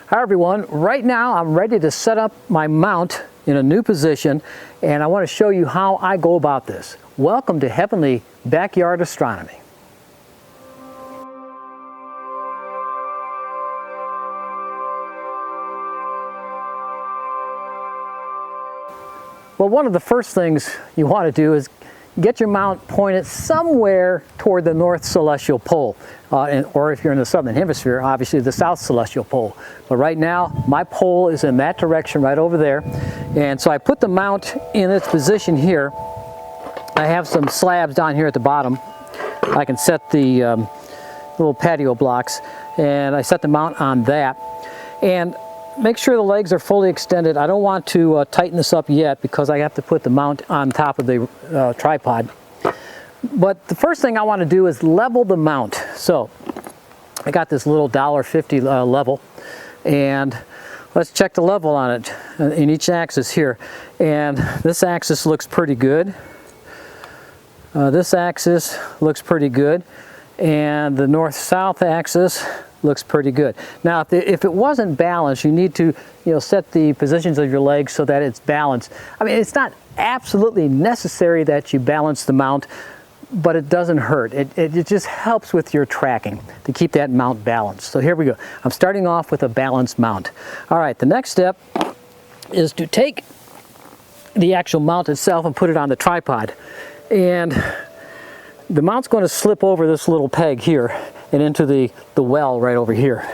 Hi everyone, right now I'm ready to set up my mount in a new position and I want to show you how I go about this. Welcome to Heavenly Backyard Astronomy. Well, one of the first things you want to do is get your mount pointed somewhere toward the north celestial pole, or if you're in the southern hemisphere, obviously the south celestial pole. But right now, my pole is in that direction right over there. And so I put the mount in its position here. I have some slabs down here at the bottom. I can set the little patio blocks, and I set the mount on that. And make sure the legs are fully extended. I don't want to tighten this up yet because I have to put the mount on top of the tripod. But the first thing I want to do is level the mount. So I got this little $1.50 level, and let's check the level on it in each axis here. And this axis looks pretty good. This axis looks pretty good. And the north-south axis looks pretty good. Now, if it wasn't balanced, you need to set the positions of your legs so that it's balanced. I mean, it's not absolutely necessary that you balance the mount, but it doesn't hurt. It just helps with your tracking to keep that mount balanced. So here we go. I'm starting off with a balanced mount. All right, the next step is to take the actual mount itself and put it on the tripod. And the mount's going to slip over this little peg here and into the well right over here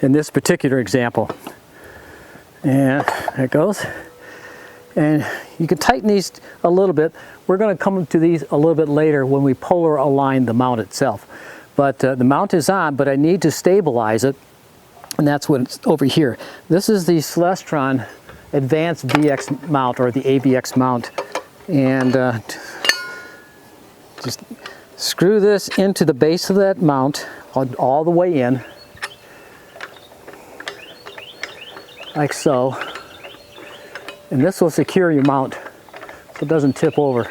in this particular example. And there it goes. And you can tighten these a little bit. We're going to come to these a little bit later when we polar align the mount itself. But the mount is on, but I need to stabilize it, and that's what it's over here. This is the Celestron Advanced VX mount, or the AVX mount. And just screw this into the base of that mount all the way in, like so. And this will secure your mount so it doesn't tip over.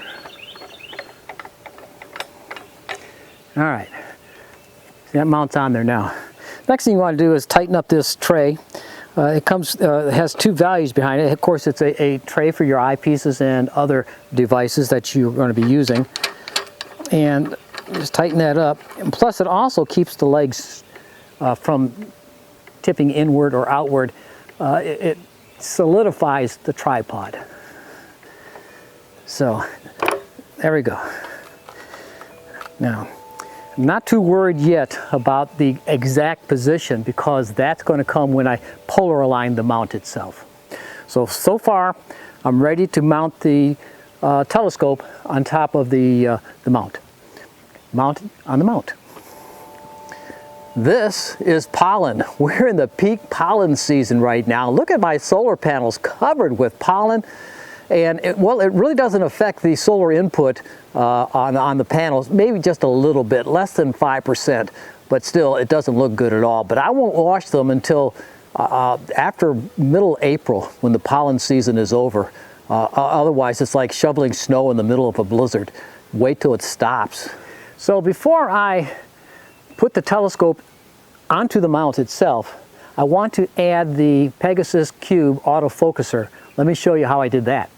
All right, see, that mount's on there now. Next thing you want to do is tighten up this tray. It has two values behind it. Of course, it's a tray for your eyepieces and other devices that you're going to be using. And just tighten that up. And plus, it also keeps the legs from tipping inward or outward. It solidifies the tripod. So there we go. Now, I'm not too worried yet about the exact position because that's going to come when I polar align the mount itself. So far, I'm ready to mount the telescope on top of the mount. Mounted on the mount. This is pollen. We're in the peak pollen season right now. Look at my solar panels covered with pollen. And it really doesn't affect the solar input on the panels, maybe just a little bit, less than 5%, but still it doesn't look good at all. But I won't wash them until after middle April when the pollen season is over. Otherwise it's like shoveling snow in the middle of a blizzard. Wait till it stops. So before I put the telescope onto the mount itself, I want to add the Pegasus Cube autofocuser. Let me show you how I did that.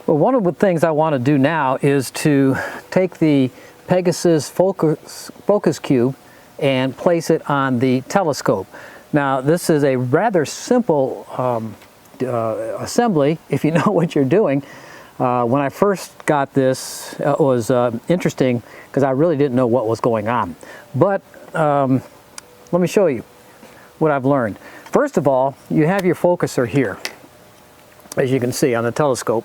Well, one of the things I want to do now is to take the Pegasus FocusCube and place it on the telescope. Now, this is a rather simple assembly if you know what you're doing. When I first got this, it was interesting because I really didn't know what was going on. But let me show you what I've learned. First of all, you have your focuser here, as you can see on the telescope.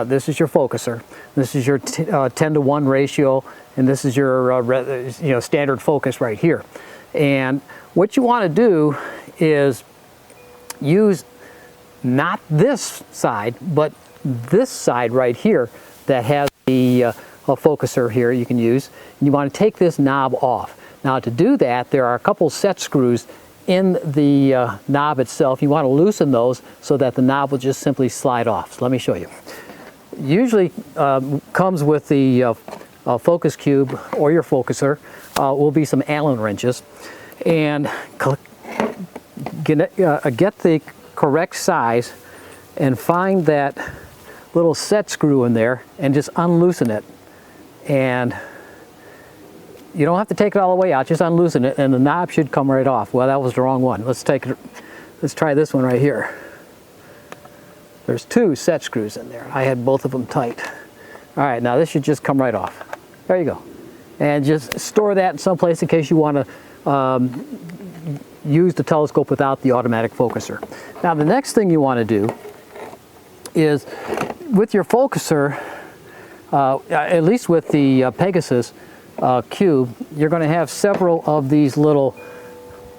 This is your focuser. This is your 10-to-1 ratio, and this is your standard focus right here. And what you want to do is use not this side, but this side right here that has the focuser here you can use. You want to take this knob off. Now to do that, there are a couple set screws in the knob itself. You want to loosen those so that the knob will just simply slide off. So let me show you. Usually comes with the FocusCube or your focuser will be some Allen wrenches, and get the correct size and find that little set screw in there and just unloosen it. And you don't have to take it all the way out, just unloosen it and the knob should come right off. Well, that was the wrong one. Let's try this one right here. There's 2 set screws in there. I had both of them tight. All right, now this should just come right off. There you go. And just store that in some place in case you want to use the telescope without the automatic focuser. Now the next thing you want to do is with your focuser, at least with the Pegasus Cube, you're going to have several of these little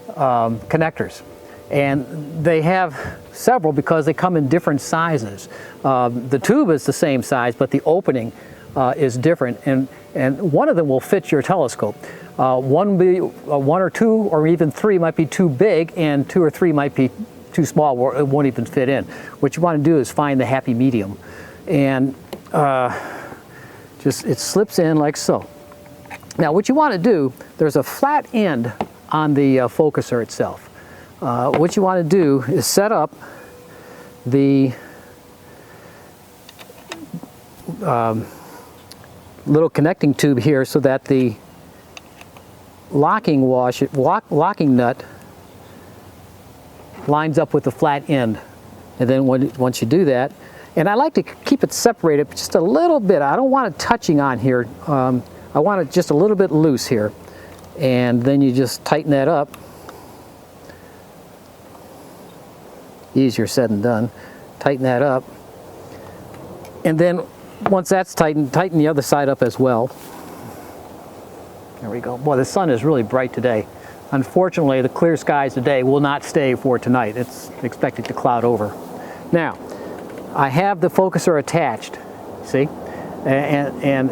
connectors. And they have several because they come in different sizes. The tube is the same size, but the opening is different. And one of them will fit your telescope. One or 2 or even 3 might be too big, and 2 or 3 might be too small where it won't even fit in. What you want to do is find the happy medium. And it slips in like so. Now what you want to do, there's a flat end on the focuser itself. What you want to do is set up the little connecting tube here so that the locking nut lines up with the flat end. And then once you do that, and I like to keep it separated just a little bit. I don't want it touching on here. I want it just a little bit loose here. And then you just tighten that up. Easier said than done. Tighten that up. And then once that's tightened, tighten the other side up as well. There we go. Boy, the sun is really bright today. Unfortunately, the clear skies today will not stay for tonight. It's expected to cloud over. Now, I have the focuser attached, see? And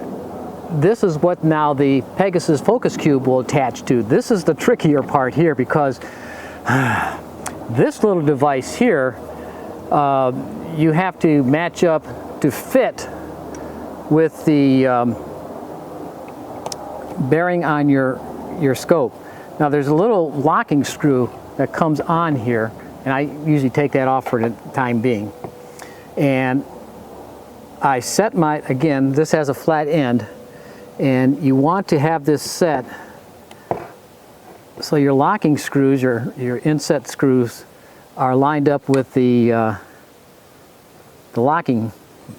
this is what now the Pegasus FocusCube will attach to. This is the trickier part here because this little device here, you have to match up to fit with the bearing on your scope. Now there's a little locking screw that comes on here, and I usually take that off for the time being. And I set again, this has a flat end, and you want to have this set so your locking screws, your inset screws, are lined up with the locking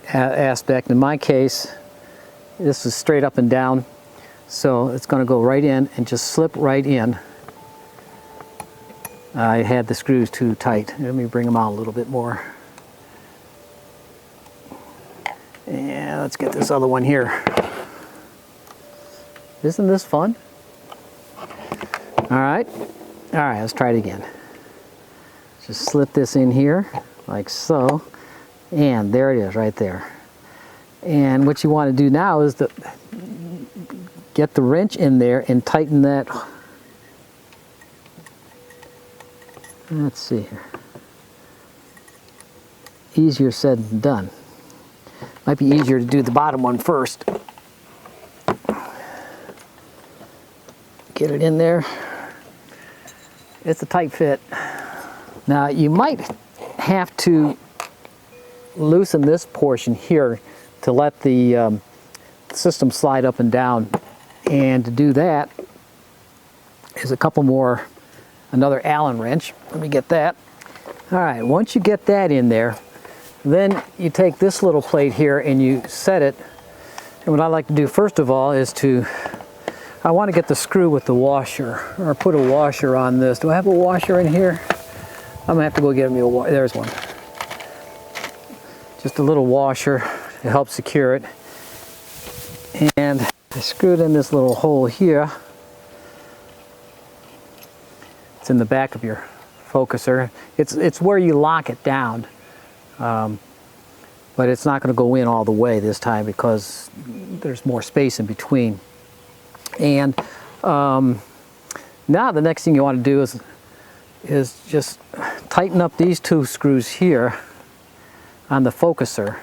aspect. In my case, this is straight up and down, so it's going to go right in and just slip right in. I had the screws too tight. Let me bring them out a little bit more. And let's get this other one here. Isn't this fun? All right, let's try it again. Just slip this in here like so, and there it is right there. And what you want to do now is get the wrench in there and tighten that. Let's see here. Easier said than done. Might be easier to do the bottom one first. Get it in there. It's a tight fit. Now you might have to loosen this portion here to let the system slide up and down. And to do that is another Allen wrench. Let me get that. All right, once you get that in there, then you take this little plate here and you set it. And what I like to do first of all is I want to get the screw with the washer, or put a washer on this. Do I have a washer in here? I'm gonna have to go get me a washer. There's one. Just a little washer to help secure it. And I screwed in this little hole here. It's in the back of your focuser. It's where you lock it down. But it's not going to go in all the way this time because there's more space in between. And now the next thing you want to do is just tighten up these 2 screws here on the focuser.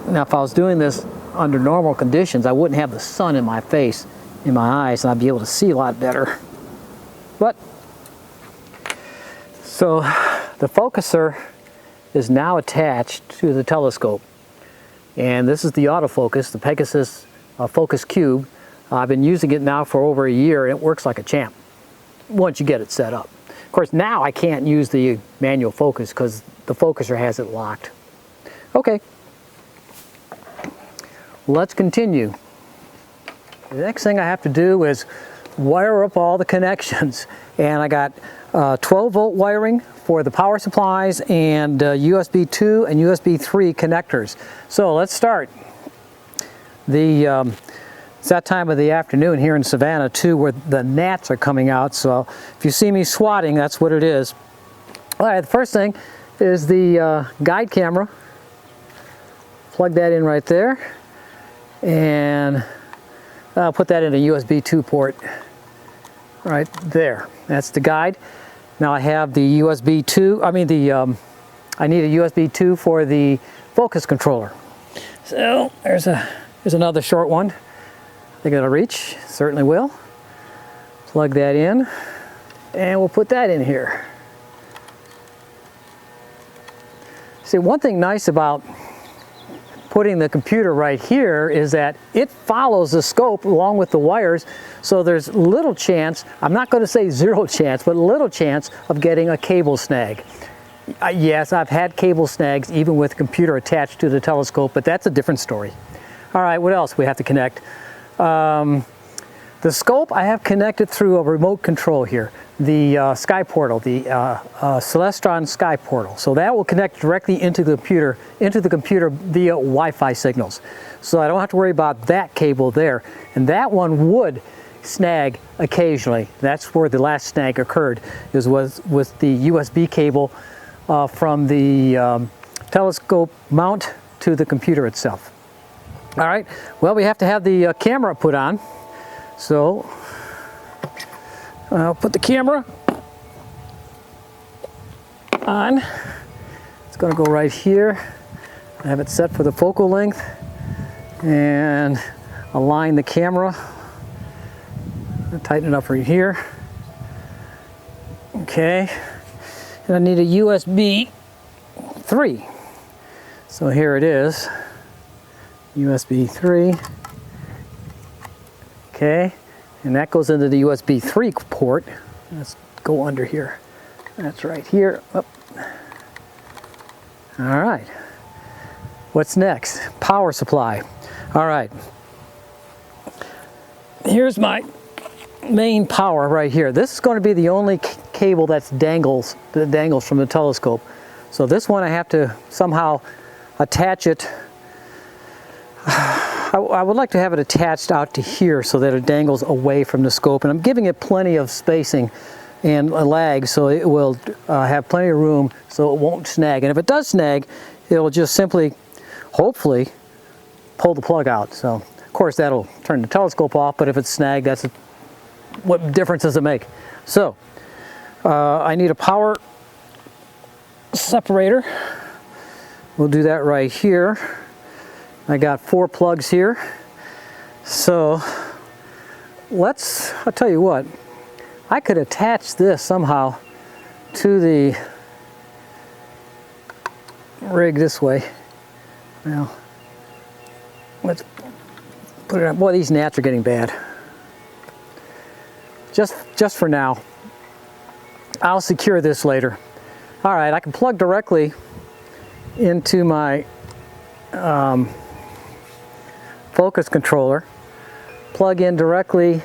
Now if I was doing this under normal conditions, I wouldn't have the sun in my face, in my eyes, and I'd be able to see a lot better. But so the focuser is now attached to the telescope, and this is the autofocus, the Pegasus FocusCube. I've been using it now for over a year, and it works like a champ once you get it set up. Of course, now I can't use the manual focus because the focuser has it locked. Okay, let's continue. The next thing I have to do is wire up all the connections, and I got 12-volt wiring for the power supplies and USB 2 and USB 3 connectors. So let's start. It's that time of the afternoon here in Savannah too, where the gnats are coming out, so if you see me swatting, that's what it is. All right, the first thing is the guide camera. Plug that in right there, and I'll put that in a USB 2 port right there. That's the guide. Now I have the USB 2, I need a USB 2 for the focus controller. So there's another short one. I think it'll reach, certainly will. Plug that in, and we'll put that in here. See, one thing nice about putting the computer right here is that it follows the scope along with the wires, so there's little chance, I'm not going to say zero chance, but little chance of getting a cable snag. Yes, I've had cable snags even with computer attached to the telescope, but that's a different story. All right, what else we have to connect? The scope I have connected through a remote control here, the Sky Portal, the Celestron Sky Portal. So that will connect directly into the computer via Wi-Fi signals. So I don't have to worry about that cable there. And that one would snag occasionally. That's where the last snag occurred, was with the USB cable from the telescope mount to the computer itself. All right, well, we have to have the camera put on. So I'll put the camera on. It's going to go right here. I have it set for the focal length and align the camera. Tighten it up right here. Okay, and I need a USB 3. So here it is. USB 3, okay, and that goes into the USB 3 port. Let's go under here. That's right here. Oh. All right, what's next? Power supply. All right, here's my main power right here. This is going to be the only cable that dangles from the telescope. So this one I have to somehow attach it. I would like to have it attached out to here so that it dangles away from the scope, and I'm giving it plenty of spacing and a lag so it will have plenty of room so it won't snag. And if it does snag, it'll just simply, hopefully, pull the plug out. So of course that'll turn the telescope off, but if it's snagged, that's what difference does it make? So I need a power separator. We'll do that right here. I got 4 plugs here. So I'll tell you what, I could attach this somehow to the rig this way. Now, let's put it on. Boy, these gnats are getting bad. Just for now. I'll secure this later. All right, I can plug directly into my focus controller, plug in directly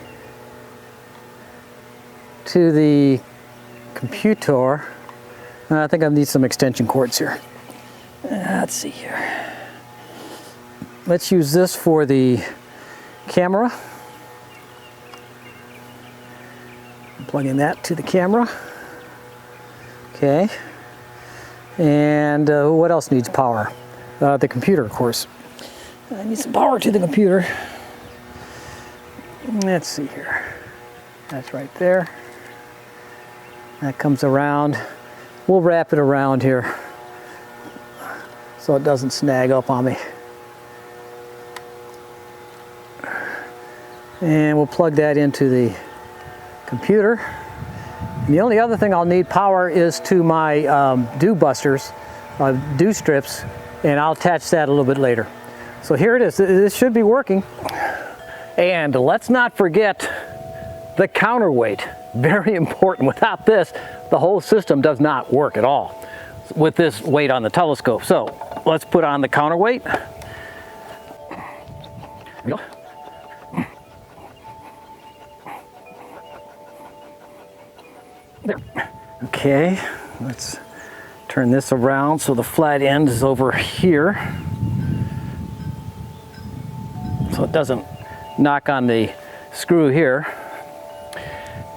to the computer. I think I need some extension cords here. Let's see here. Let's use this for the camera. Plug in that to the camera. Okay. And what else needs power? The computer, of course. I need some power to the computer. Let's see here. That's right there. That comes around. We'll wrap it around here so it doesn't snag up on me. And we'll plug that into the computer. And the only other thing I'll need power is to my dew busters, dew strips, and I'll attach that a little bit later. So here it is. This should be working. And let's not forget the counterweight. Very important. Without this, the whole system does not work at all with this weight on the telescope. So let's put on the counterweight. There we go. There. Okay, let's turn this around so the flat end is over here, so it doesn't knock on the screw here.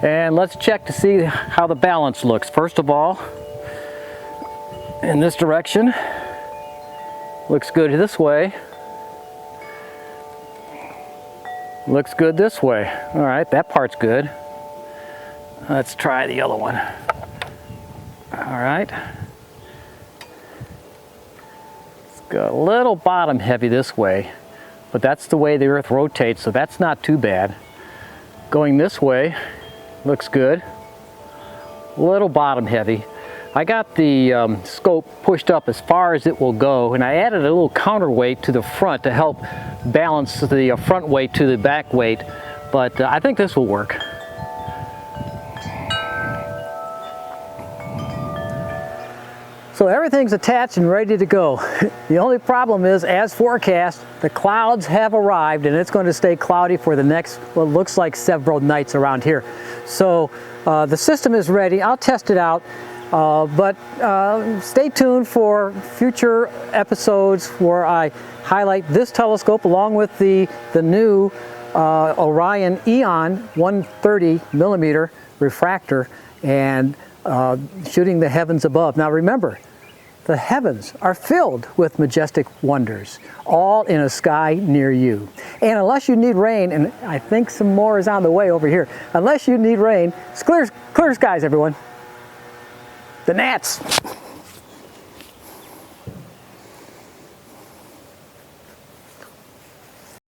And let's check to see how the balance looks. First of all, in this direction, looks good this way. Looks good this way. All right, that part's good. Let's try the other one. All right. It's got a little bottom heavy this way, but that's the way the Earth rotates, so that's not too bad. Going this way, looks good. A little bottom heavy. I got the scope pushed up as far as it will go, and I added a little counterweight to the front to help balance the front weight to the back weight, but I think this will work. So everything's attached and ready to go. The only problem is, as forecast, the clouds have arrived and it's going to stay cloudy for the next, what looks like several nights around here. So the system is ready. I'll test it out, but stay tuned for future episodes where I highlight this telescope along with the new Orion ED80T refractor and shooting the heavens above. Now remember, the heavens are filled with majestic wonders, all in a sky near you. And unless you need rain, and I think some more is on the way over here, unless you need rain, it's clear skies, everyone. The gnats.